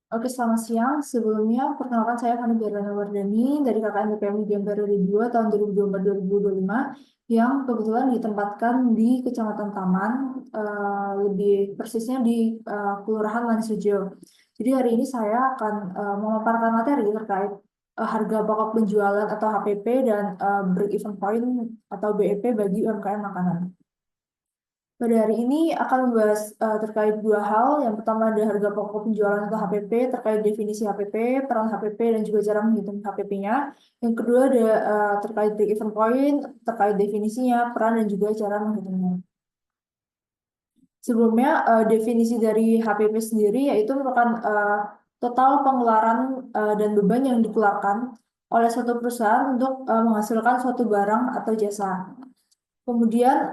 Oke, selamat siang. Sebelumnya, perkenalkan saya Fani Berlana Wardani dari KKN BPM Ujian Periode 2 tahun 2024-2025 yang kebetulan ditempatkan di Kecamatan Taman, lebih persisnya di Kelurahan Manisrejo. Jadi hari ini saya akan memaparkan materi terkait harga pokok penjualan atau HPP dan break even point atau BEP bagi UMKM makanan. Pada hari ini akan membahas terkait dua hal. Yang pertama ada harga pokok penjualan atau HPP, terkait definisi HPP, peran HPP, dan juga cara menghitung HPP-nya. Yang kedua ada terkait break even point, terkait definisinya, peran, dan juga cara menghitungnya. Sebelumnya, definisi dari HPP sendiri yaitu merupakan total pengeluaran dan beban yang dikeluarkan oleh suatu perusahaan untuk menghasilkan suatu barang atau jasa. Kemudian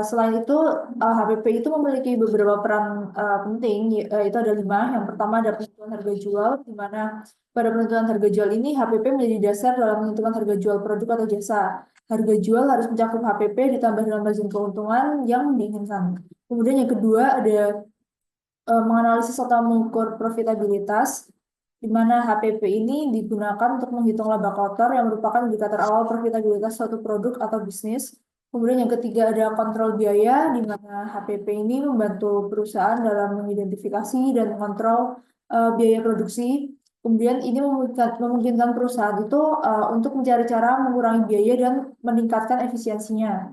selain itu HPP itu memiliki beberapa peran penting, yaitu ada 5. Yang pertama ada penentuan harga jual, di mana pada penentuan harga jual ini HPP menjadi dasar dalam menentukan harga jual produk atau jasa. Harga jual harus mencakup HPP ditambah dengan margin keuntungan yang diinginkan. Kemudian yang kedua ada menganalisis atau mengukur profitabilitas, di mana HPP ini digunakan untuk menghitung laba kotor yang merupakan indikator awal profitabilitas suatu produk atau bisnis. Kemudian yang ketiga ada kontrol biaya, di mana HPP ini membantu perusahaan dalam mengidentifikasi dan mengontrol biaya produksi. Kemudian ini memungkinkan perusahaan itu untuk mencari cara mengurangi biaya dan meningkatkan efisiensinya.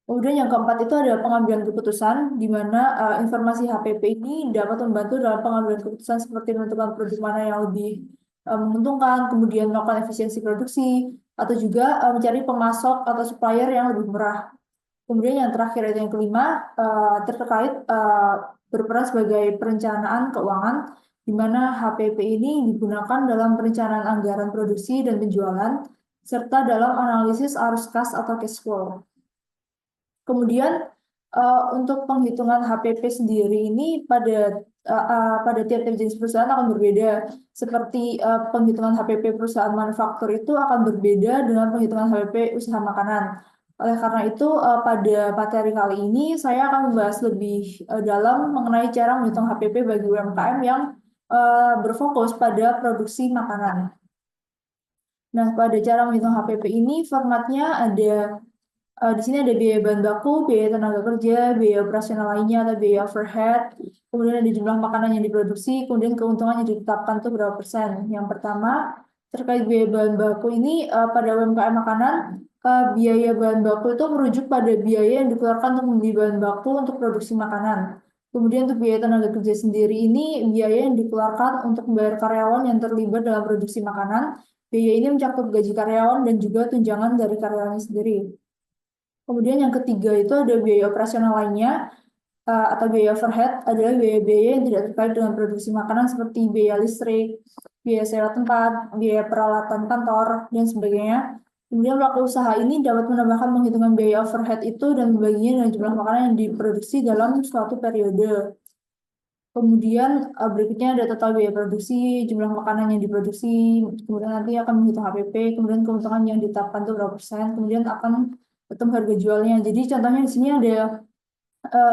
Kemudian yang keempat itu ada pengambilan keputusan, di mana informasi HPP ini dapat membantu dalam pengambilan keputusan seperti menentukan produk mana yang lebih menguntungkan, kemudian melakukan efisiensi produksi, atau juga mencari pemasok atau supplier yang lebih murah. Kemudian yang terakhir itu yang kelima, terkait berperan sebagai perencanaan keuangan, di mana HPP ini digunakan dalam perencanaan anggaran produksi dan penjualan, serta dalam analisis arus kas atau cash flow. Kemudian untuk penghitungan HPP sendiri ini pada tiap-tiap jenis perusahaan akan berbeda. Seperti penghitungan HPP perusahaan manufaktur itu akan berbeda dengan penghitungan HPP usaha makanan. Oleh karena itu, pada materi kali ini saya akan membahas lebih dalam mengenai cara menghitung HPP bagi UMKM yang berfokus pada produksi makanan. Nah, pada cara menghitung HPP ini formatnya ada di sini ada biaya bahan baku, biaya tenaga kerja, biaya operasional lainnya atau biaya overhead, kemudian ada jumlah makanan yang diproduksi, kemudian keuntungan yang ditetapkan itu berapa persen. Yang pertama, terkait biaya bahan baku ini pada UMKM makanan, biaya bahan baku itu merujuk pada biaya yang dikeluarkan untuk membeli bahan baku untuk produksi makanan. Kemudian untuk biaya tenaga kerja sendiri ini biaya yang dikeluarkan untuk membayar karyawan yang terlibat dalam produksi makanan. Biaya ini mencakup gaji karyawan dan juga tunjangan dari karyawannya sendiri. Kemudian yang ketiga itu ada biaya operasional lainnya atau biaya overhead adalah biaya-biaya yang tidak terkait dengan produksi makanan seperti biaya listrik, biaya sewa tempat, biaya peralatan kantor, dan sebagainya. Kemudian pelaku usaha ini dapat menambahkan penghitungan biaya overhead itu dan membaginya dengan jumlah makanan yang diproduksi dalam suatu periode. Kemudian berikutnya ada total biaya produksi, jumlah makanan yang diproduksi, kemudian nanti akan menghitung HPP, kemudian keuntungan yang ditetapkan itu berapa persen, kemudian akan ketemu harga jualnya. Jadi contohnya di sini ada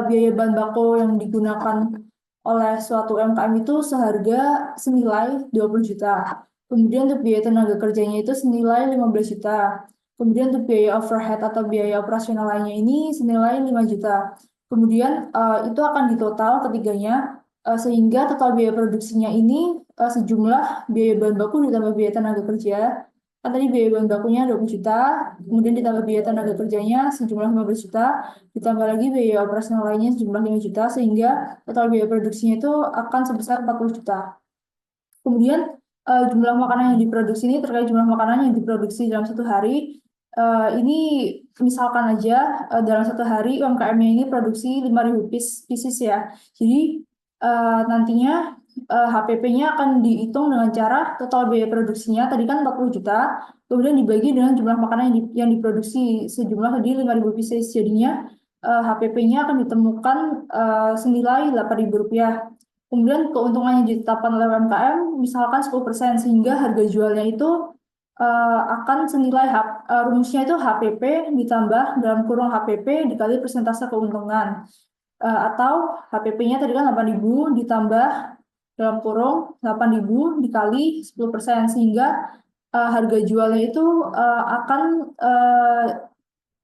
biaya bahan baku yang digunakan oleh suatu UMKM itu seharga senilai 20 juta. Kemudian untuk biaya tenaga kerjanya itu senilai 15 juta. Kemudian untuk biaya overhead atau biaya operasional lainnya ini senilai 5 juta. Kemudian itu akan ditotal ketiganya sehingga total biaya produksinya ini sejumlah biaya bahan baku ditambah biaya tenaga kerja. Kan tadi biaya bahan bakunya 20 juta, kemudian ditambah biaya tenaga kerjanya sejumlah 15 juta, ditambah lagi biaya operasional lainnya sejumlah 5 juta, sehingga total biaya produksinya itu akan sebesar 40 juta. Kemudian jumlah makanan yang diproduksi ini terkait jumlah makanan yang diproduksi dalam satu hari, ini misalkan aja dalam satu hari UMKM-nya ini produksi 5.000 pieces ya. Jadi nantinya HPP-nya akan dihitung dengan cara total biaya produksinya tadi kan 40 juta, kemudian dibagi dengan jumlah makanan yang diproduksi sejumlah di 5.000 pieces. Jadinya HPP-nya akan ditemukan senilai Rp8.000. Kemudian keuntungan yang ditetapkan oleh UMKM misalkan 10%, sehingga harga jualnya itu akan senilai rumusnya itu HPP ditambah dalam kurung HPP dikali persentase keuntungan. Atau HPP-nya tadi kan 8.000 ditambah dalam kurung 8.000 dikali 10%, sehingga harga jualnya itu akan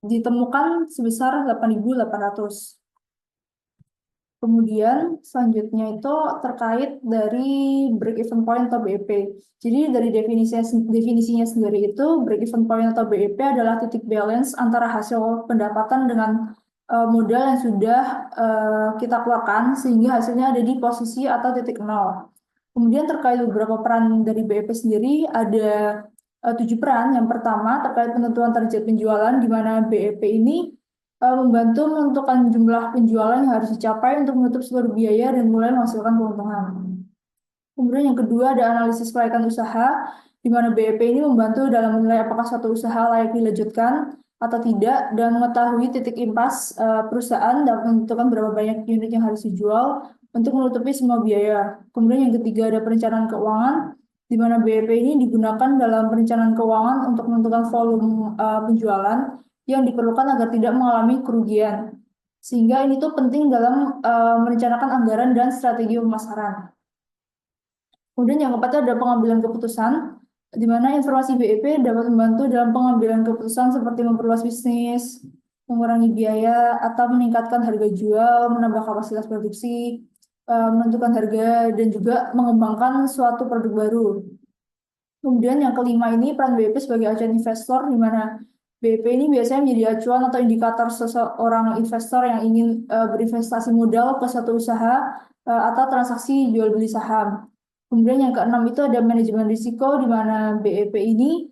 ditemukan sebesar 8.800. Kemudian selanjutnya itu terkait dari break even point atau BEP. Jadi dari definisinya sendiri itu break even point atau BEP adalah titik balance antara hasil pendapatan dengan modal yang sudah kita keluarkan sehingga hasilnya ada di posisi atau titik nol. Kemudian terkait beberapa peran dari BEP sendiri ada 7 peran. Yang pertama terkait penentuan target penjualan, di mana BEP ini membantu menentukan jumlah penjualan yang harus dicapai untuk menutup seluruh biaya dan mulai menghasilkan keuntungan. Kemudian yang kedua ada analisis kelayakan usaha, di mana BEP ini membantu dalam menilai apakah suatu usaha layak dilanjutkan atau tidak dan mengetahui titik impas perusahaan dapat menentukan berapa banyak unit yang harus dijual untuk menutupi semua biaya. Kemudian yang ketiga ada perencanaan keuangan, di mana BEP ini digunakan dalam perencanaan keuangan untuk menentukan volume penjualan yang diperlukan agar tidak mengalami kerugian. Sehingga ini tuh penting dalam merencanakan anggaran dan strategi pemasaran. Kemudian yang keempat ada pengambilan keputusan, di mana informasi BEP dapat membantu dalam pengambilan keputusan seperti memperluas bisnis, mengurangi biaya, atau meningkatkan harga jual, menambah kapasitas produksi, menentukan harga, dan juga mengembangkan suatu produk baru. Kemudian yang kelima ini peran BEP sebagai acuan investor, di mana BEP ini biasanya menjadi acuan atau indikator seseorang investor yang ingin berinvestasi modal ke suatu usaha atau transaksi jual beli saham. Kemudian yang keenam itu ada manajemen risiko, di mana BEP ini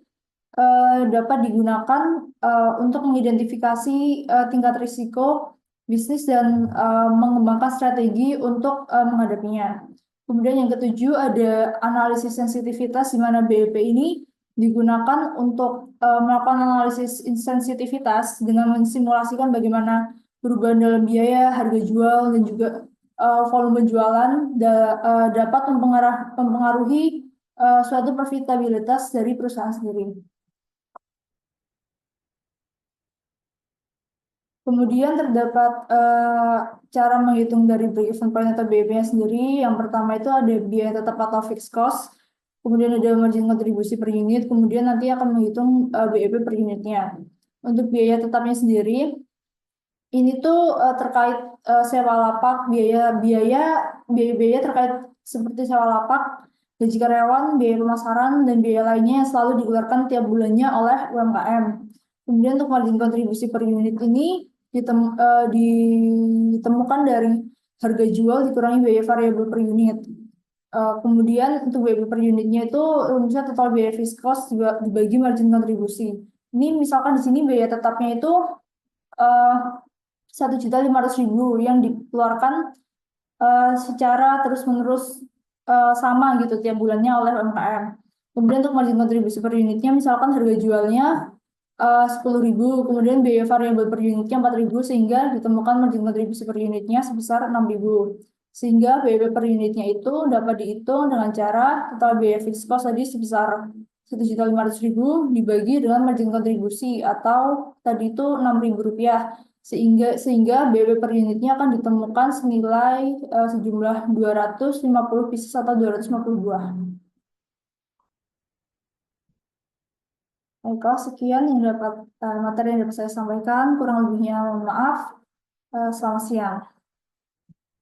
dapat digunakan untuk mengidentifikasi tingkat risiko bisnis dan mengembangkan strategi untuk menghadapinya. Kemudian yang ketujuh ada analisis sensitivitas, di mana BEP ini digunakan untuk melakukan analisis sensitivitas dengan mensimulasikan bagaimana perubahan dalam biaya, harga jual, dan juga volume penjualan dapat mempengaruhi suatu profitabilitas dari perusahaan sendiri. Kemudian terdapat cara menghitung dari break-even point atau BEP-nya sendiri. Yang pertama itu ada biaya tetap atau fixed cost. Kemudian ada margin kontribusi per unit. Kemudian nanti akan menghitung BEP per unitnya. Untuk biaya tetapnya sendiri, ini tuh terkait sewa lapak, biaya terkait seperti sewa lapak, gaji karyawan, biaya pemasaran, dan biaya lainnya yang selalu dikeluarkan tiap bulannya oleh UMKM. Kemudian untuk margin kontribusi per unit ini ditemukan dari harga jual dikurangi biaya variabel per unit. Kemudian untuk BEP per unitnya itu rumusnya total biaya fixed cost juga dibagi margin kontribusi. Ini misalkan di sini biaya tetapnya itu 1.500.000 yang dikeluarkan secara terus-menerus sama gitu tiap bulannya oleh UMKM. Kemudian untuk margin kontribusi per unitnya misalkan harga jualnya 10.000, kemudian biaya variabel per unitnya 4.000, sehingga ditemukan margin kontribusi per unitnya sebesar 6.000. Sehingga BEP per unitnya itu dapat dihitung dengan cara total biaya fixed cost tadi sebesar 1.500.000 dibagi dengan margin kontribusi atau tadi itu Rp6.000, sehingga BEP per unitnya akan ditemukan senilai sejumlah 250 pieces atau 250 buah. Baiklah, sekian yang materi yang dapat saya sampaikan. Kurang lebihnya mohon maaf. Selamat siang.